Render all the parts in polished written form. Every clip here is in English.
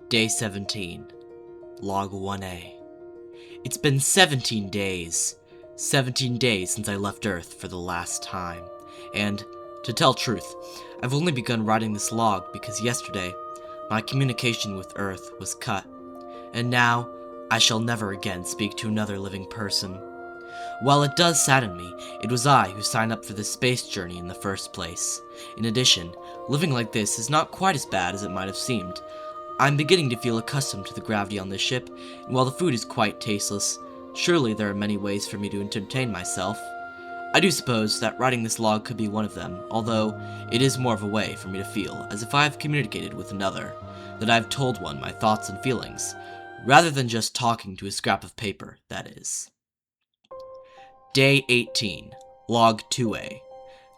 Day 17, Log 1A. It's been 17 days. 17 days since I left Earth for the last time. And, to tell truth, I've only begun writing this log because yesterday, my communication with Earth was cut. And now, I shall never again speak to another living person. While it does sadden me, it was I who signed up for this space journey in the first place. In addition, living like this is not quite as bad as it might have seemed. I'm beginning to feel accustomed to the gravity on this ship, and while the food is quite tasteless, surely there are many ways for me to entertain myself. I do suppose that writing this log could be one of them, although it is more of a way for me to feel as if I have communicated with another, that I have told one my thoughts and feelings, rather than just talking to a scrap of paper, that is. Day 18, Log 2A.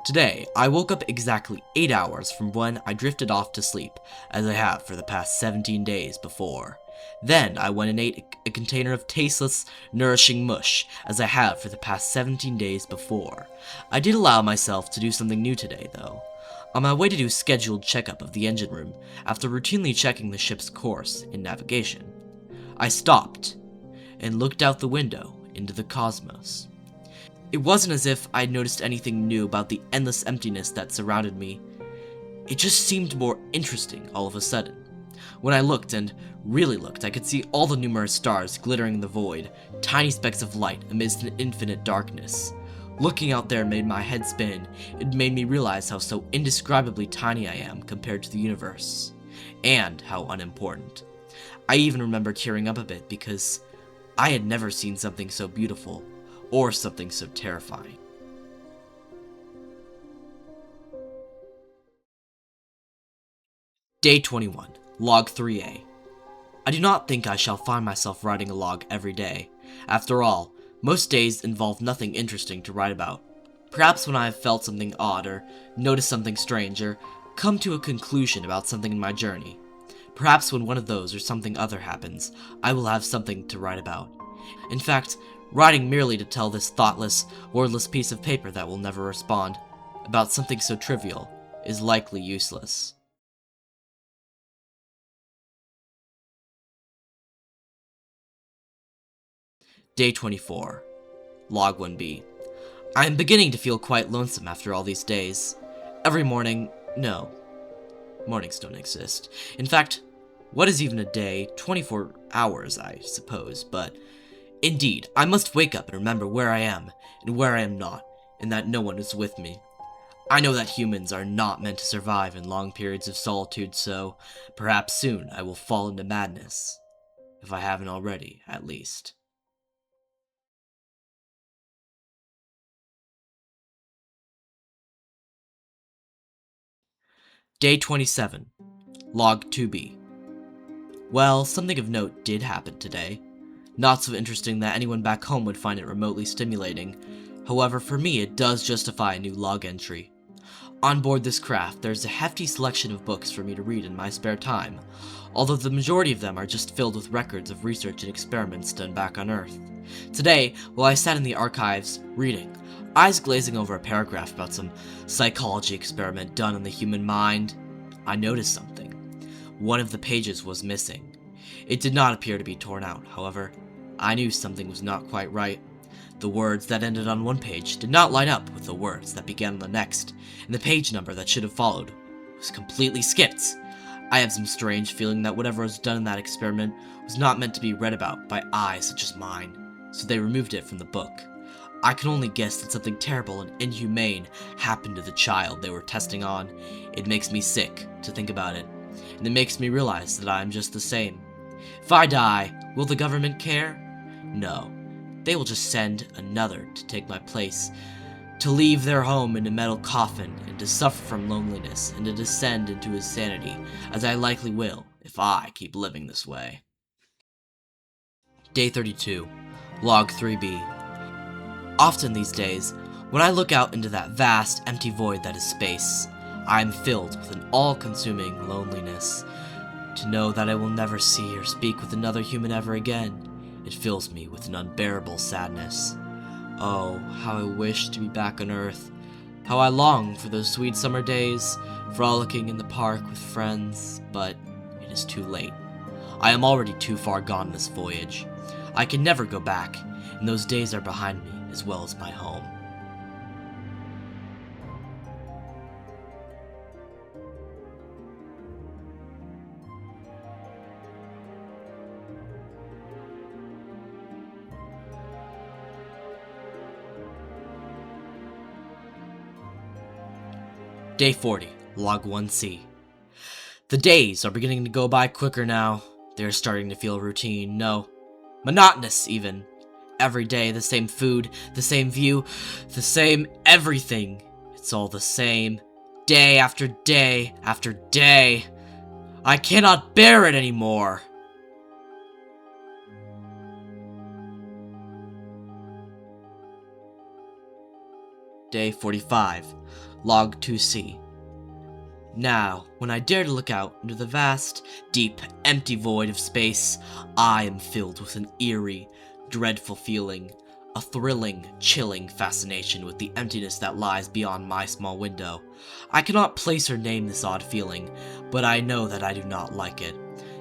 Today, I woke up exactly 8 hours from when I drifted off to sleep, as I have for the past 17 days before. Then, I went and ate a container of tasteless, nourishing mush, as I have for the past 17 days before. I did allow myself to do something new today, though. On my way to do a scheduled checkup of the engine room, after routinely checking the ship's course in navigation, I stopped and looked out the window into the cosmos. It wasn't as if I'd noticed anything new about the endless emptiness that surrounded me. It just seemed more interesting all of a sudden. When I looked, and really looked, I could see all the numerous stars glittering in the void, tiny specks of light amidst an infinite darkness. Looking out there made my head spin. It made me realize how so indescribably tiny I am compared to the universe, and how unimportant. I even remember tearing up a bit because I had never seen something so beautiful, or something so terrifying. Day 21, Log 3A. I do not think I shall find myself writing a log every day. After all, most days involve nothing interesting to write about. Perhaps when I have felt something odd, or noticed something strange, or come to a conclusion about something in my journey. Perhaps when one of those or something other happens, I will have something to write about. In fact, writing merely to tell this thoughtless, wordless piece of paper that will never respond about something so trivial is likely useless. Day 24, Log 1B. I am beginning to feel quite lonesome after all these days. Every morning, no, mornings don't exist. In fact, what is even a day? 24 hours, I suppose, but indeed, I must wake up and remember where I am, and where I am not, and that no one is with me. I know that humans are not meant to survive in long periods of solitude, so perhaps soon I will fall into madness. If I haven't already, at least. Day 27, Log 2B. Well, something of note did happen today. Not so interesting that anyone back home would find it remotely stimulating. However, for me it does justify a new log entry. On board this craft, there's a hefty selection of books for me to read in my spare time, although the majority of them are just filled with records of research and experiments done back on Earth. Today, while I sat in the archives, reading, eyes glazing over a paragraph about some psychology experiment done on the human mind, I noticed something. One of the pages was missing. It did not appear to be torn out, however. I knew something was not quite right. The words that ended on one page did not line up with the words that began on the next, and the page number that should have followed was completely skipped. I have some strange feeling that whatever was done in that experiment was not meant to be read about by eyes such as mine, so they removed it from the book. I can only guess that something terrible and inhumane happened to the child they were testing on. It makes me sick to think about it, and it makes me realize that I am just the same. If I die, will the government care? No. They will just send another to take my place. To leave their home in a metal coffin, and to suffer from loneliness, and to descend into insanity, as I likely will, if I keep living this way. Day 32. Log 3B. Often these days, when I look out into that vast, empty void that is space, I am filled with an all-consuming loneliness. To know that I will never see or speak with another human ever again, it fills me with an unbearable sadness. Oh, how I wish to be back on Earth. How I long for those sweet summer days, frolicking in the park with friends, but it is too late. I am already too far gone this voyage. I can never go back, and those days are behind me as well as my home. Day 40, Log 1C. The days are beginning to go by quicker now. They are starting to feel routine, no, monotonous even. Every day, the same food, the same view, the same everything. It's all the same, day after day after day. I cannot bear it anymore. Day 45, Log 2C. Now, when I dare to look out into the vast, deep, empty void of space, I am filled with an eerie, dreadful feeling, a thrilling, chilling fascination with the emptiness that lies beyond my small window. I cannot place or name this odd feeling, but I know that I do not like it.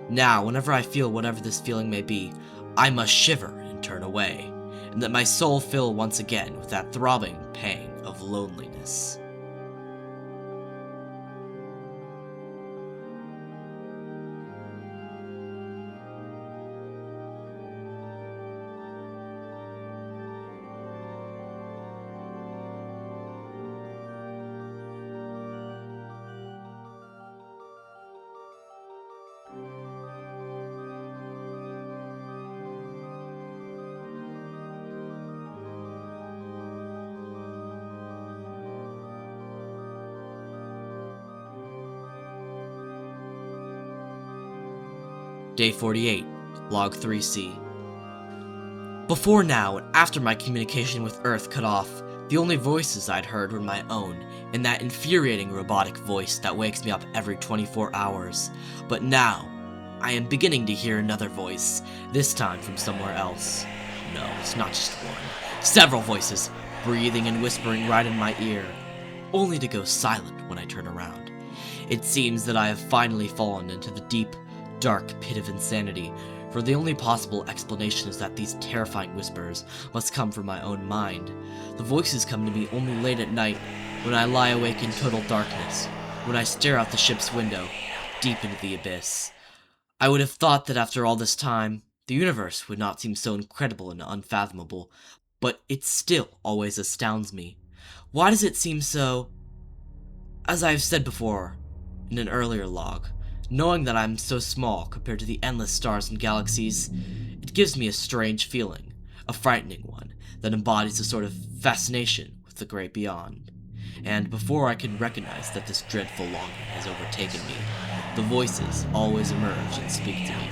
Now, whenever I feel whatever this feeling may be, I must shiver and turn away, and let my soul fill once again with that throbbing pang of loneliness. Day 48, Log 3C. Before now and after my communication with Earth cut off, the only voices I'd heard were my own, and that infuriating robotic voice that wakes me up every 24 hours. But now, I am beginning to hear another voice, this time from somewhere else. No, it's not just one. Several voices, breathing and whispering right in my ear, only to go silent when I turn around. It seems that I have finally fallen into the deep, dark pit of insanity, for the only possible explanation is that these terrifying whispers must come from my own mind. The voices come to me only late at night, when I lie awake in total darkness, when I stare out the ship's window, deep into the abyss. I would have thought that after all this time, the universe would not seem so incredible and unfathomable, but it still always astounds me. Why does it seem so... As I have said before, in an earlier log, knowing that I'm so small compared to the endless stars and galaxies, it gives me a strange feeling, a frightening one, that embodies a sort of fascination with the great beyond. And before I can recognize that this dreadful longing has overtaken me, the voices always emerge and speak to me.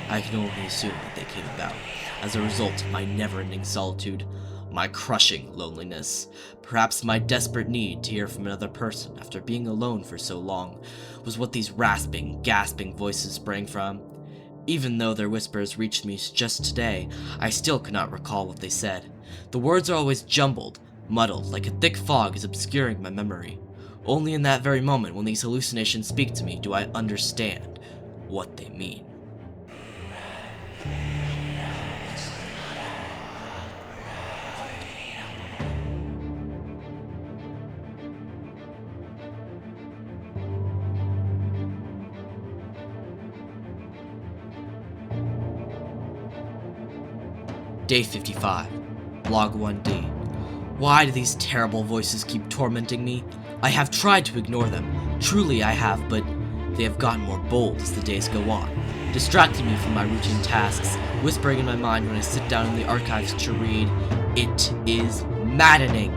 I can only assume that they came about as a result of my never-ending solitude, my crushing loneliness, perhaps my desperate need to hear from another person after being alone for so long, was what these rasping, gasping voices sprang from. Even though their whispers reached me just today, I still could not recall what they said. The words are always jumbled, muddled, like a thick fog is obscuring my memory. Only in that very moment when these hallucinations speak to me do I understand what they mean. Day 55, Log 1D. Why do these terrible voices keep tormenting me? I have tried to ignore them, truly I have, but they have gotten more bold as the days go on, distracting me from my routine tasks, whispering in my mind when I sit down in the archives to read. It is maddening.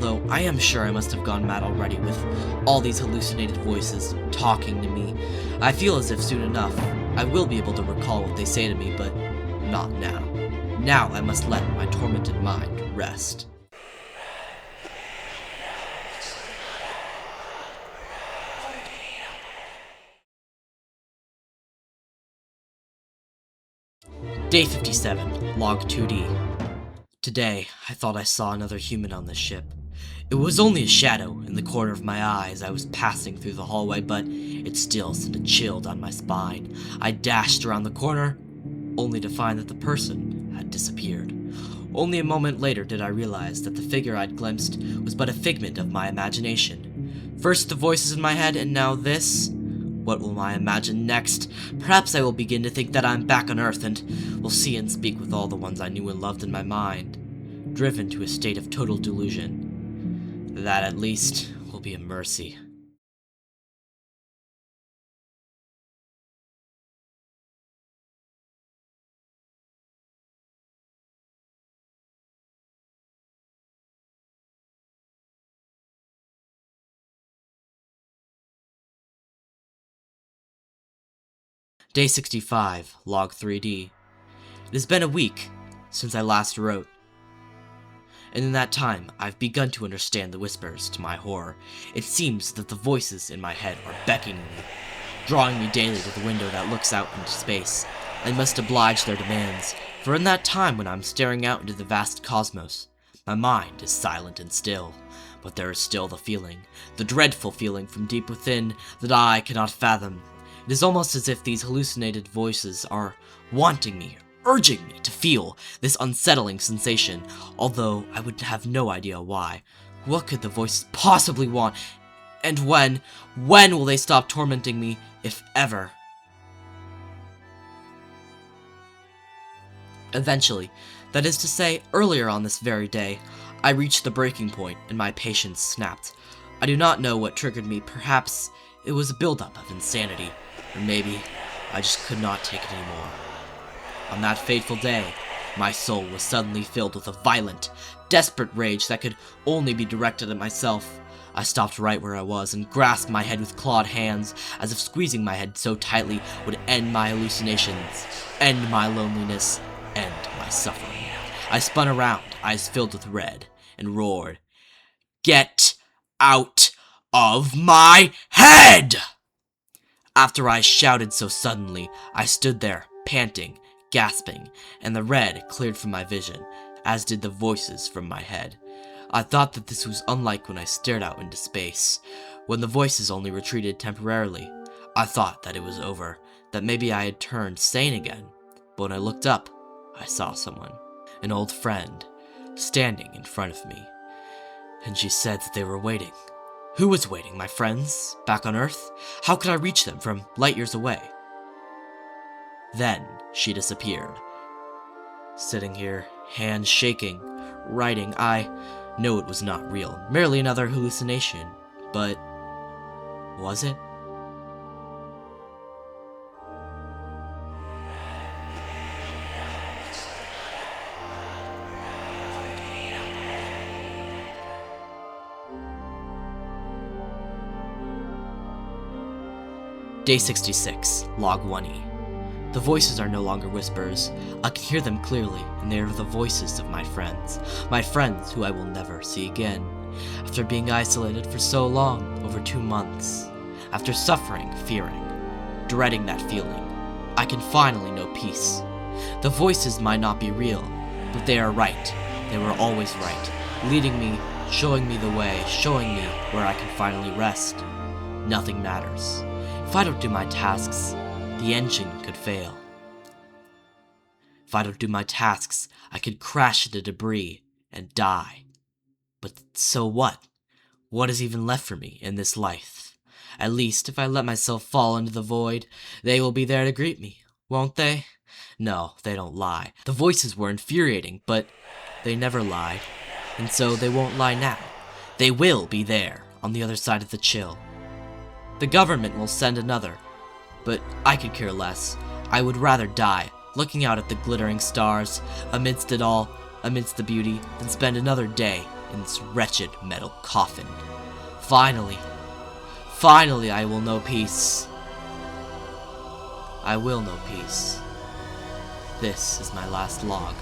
although I am sure I must have gone mad already with all these hallucinated voices talking to me. I feel as if soon enough I will be able to recall what they say to me, but not now. Now I must let my tormented mind rest. Day 57, Log 2D. Today, I thought I saw another human on this ship. It was only a shadow in the corner of my eye as I was passing through the hallway, but it still sent a chill down my spine. I dashed around the corner, only to find that the person had disappeared. Only a moment later did I realize that the figure I'd glimpsed was but a figment of my imagination. First the voices in my head, and now this? What will I imagine next? Perhaps I will begin to think that I'm back on Earth and will see and speak with all the ones I knew and loved in my mind, driven to a state of total delusion. That, at least, will be a mercy. Day 65, Log 3D. It has been a week since I last wrote, and in that time I've begun to understand the whispers to my horror. It seems that the voices in my head are beckoning me, drawing me daily to the window that looks out into space. I must oblige their demands, for in that time when I'm staring out into the vast cosmos, my mind is silent and still, but there is still the feeling, the dreadful feeling from deep within that I cannot fathom. It is almost as if these hallucinated voices are wanting me, urging me to feel this unsettling sensation, although I would have no idea why. What could the voices possibly want? And when will they stop tormenting me, if ever? Eventually, that is to say, earlier on this very day, I reached the breaking point and my patience snapped. I do not know what triggered me. Perhaps it was a buildup of insanity, or maybe I just could not take it anymore. On that fateful day, my soul was suddenly filled with a violent, desperate rage that could only be directed at myself. I stopped right where I was and grasped my head with clawed hands, as if squeezing my head so tightly would end my hallucinations, end my loneliness, end my suffering. I spun around, eyes filled with red, and roared, "Get out of my head!" After I shouted so suddenly, I stood there, panting, gasping, and the red cleared from my vision, as did the voices from my head. I thought that this was unlike when I stared out into space, when the voices only retreated temporarily. I thought that it was over, that maybe I had turned sane again. But when I looked up, I saw someone, an old friend, standing in front of me. And she said that they were waiting. Who was waiting? My friends? Back on Earth? How could I reach them from light years away? Then she disappeared. Sitting here, hands shaking, writing, I know it was not real, merely another hallucination. But was it? Day 66, Log 1E. The voices are no longer whispers. I can hear them clearly, and they are the voices of my friends who I will never see again. After being isolated for so long, over 2 months, after suffering, fearing, dreading that feeling, I can finally know peace. The voices might not be real, but they are right. They were always right, leading me, showing me the way, showing me where I can finally rest. Nothing matters. If I don't do my tasks, the engine could fail. If I don't do my tasks, I could crash into debris and die. But so what? What is even left for me in this life? At least, if I let myself fall into the void, they will be there to greet me, won't they? No, they don't lie. The voices were infuriating, but they never lied, and so they won't lie now. They will be there, on the other side of the chill. The government will send another, but I could care less. I would rather die, looking out at the glittering stars, amidst it all, amidst the beauty, than spend another day in this wretched metal coffin. Finally, I will know peace. I will know peace. This is my last log.